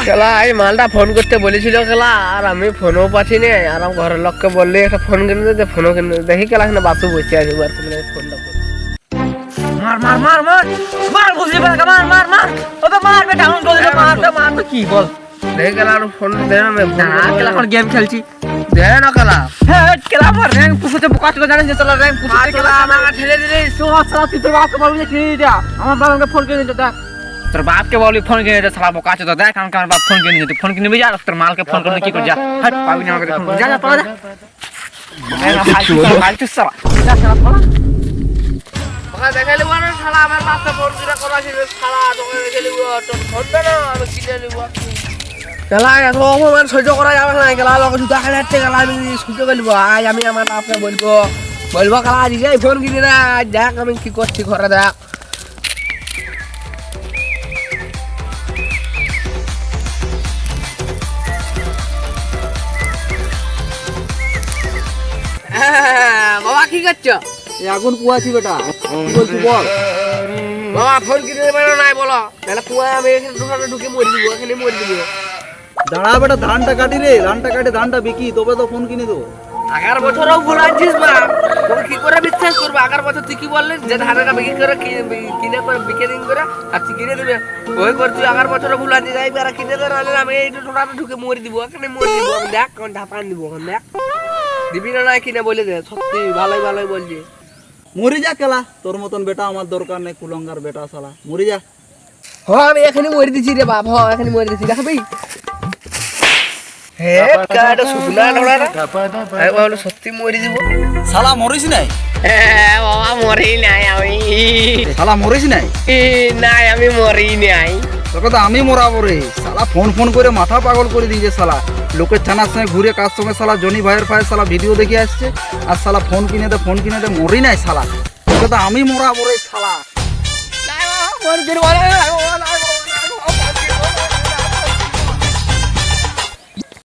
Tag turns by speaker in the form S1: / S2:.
S1: খেলা এই মালটা ফোন করতে বলেছিল খেলা, আর আমি ফোনও পাচ্ছি না। আর আমার ঘরের লোককে বললে একটা ফোন কিনে দিতে, ফোনও কিনে দেখি খেলা এখানে বাসু বসে আছে, এবার ফোনটা করি।
S2: মার মার মার মার মার বুঝলি পারে মার মার মার ও তো মারবে ডাউন করে দিল মারবে কি বল
S1: দেখি খেলা আর ফোন দে না,
S2: খেলা এখন গেম খেলছি
S1: দে না খেলা।
S2: হ্যাঁ খেলা আমার র্যাঙ্ক পুষতে বোকা তো জানেন যে চলা র্যাঙ্ক পুষতে
S1: খেলা আমাকে ঠেলে দিলি।
S2: তো সালা তুই তোর বাপকে বলবি যে খেয়ে যা আমার বাবাকে ফোন করে দিতে তোর বাপকে বলবি ফোন কিনে দে সালা বোকা তো দেখ কারণ আমার বাপ ফোন কিনে দিতে ফোন কিনে যা তোর মালকে ফোন করে কি করে যা হট পাবি না আমাকে ফোন যা যা পড়া যা ফালতু সালা যা সালা পড়া
S1: ওকে দেখালি বড় শালা আমার মাথা ফোন করে করা ছিল শালা, তোকে দেখালি তোর ফোনটা না আমি কিনে নিব। খেলা এত অপমান সহ্য করা যাবে না, খেলা লোক জুতা খেলে হাঁটতে গেলা আমি সহ্য করবো। আজ আমি আমার বাপকে বলবো খেলা দিছে ফোন কিনে না, দেখ আমি কি করছি ঘরে দেখ। বাবা কি করছো?
S2: এখন কুয়াছি বেটা কি বলছিস বল
S1: বাবা ফোন কিনে দেবে না নাই বলো, তাহলে কুয়ায় আমি এখানে ঢুকে মরে দিব, এখানে মরে দিব।
S2: দাঁড়া বেটা ধানটা কাটি রে ধানটা কাটে ধানটা বিকি তবে তো ফোন কিনে দেবো।
S1: 11 বছরও ভুল আছিস মা, তোকে কি করে বিশ্বাস করবো? 11 বছর তুই কি বললি যে ধানটা বিক্রি করে কিনে করে বিকে দিন করে আর তুই কিনে দেবে ওই করে তুই 11 বছরও ভুল আছিস। যাই বেড়া কিনে দেবে নাহলে আমি এই টোটাটা ঢুকে মরে দিব, এখানে মরে দিব। আমি দেখ কোন ঢাপান দিব, দেখ দিবি না নাই কিনে বলে দে, সত্যি ভালোই ভালোই বলছি।
S2: মরি যা কেলা তোর মতন বেটা আমার দরকার নেই, কুলঙ্গার বেটা শালা মরি যা।
S1: হ্যাঁ আমি এখানে মরে দিছি রে বাপ, হ্যাঁ এখানে মরে দিছি দেখবি। সত্যি মরে দিব
S2: শালা মরিস নাই?
S1: বাবা মরেই নাই আমি,
S2: শালা মরিস নাই?
S1: নাই আমি মরেই নাই।
S2: তোকে তো আমি মরাবো রে শালা, ফোন ফোন করে মাথা পাগল করে দিয়েছে শালা। লোকের থানার সঙ্গে ঘুরে কাজ সঙ্গে শালা জনি ভাইয়ের পায়ে শালা ভিডিও দেখে আসছে আর শালা ফোন কিনে দে মরি নাই শালা। তোকে তো আমি মরাবো রে শালা।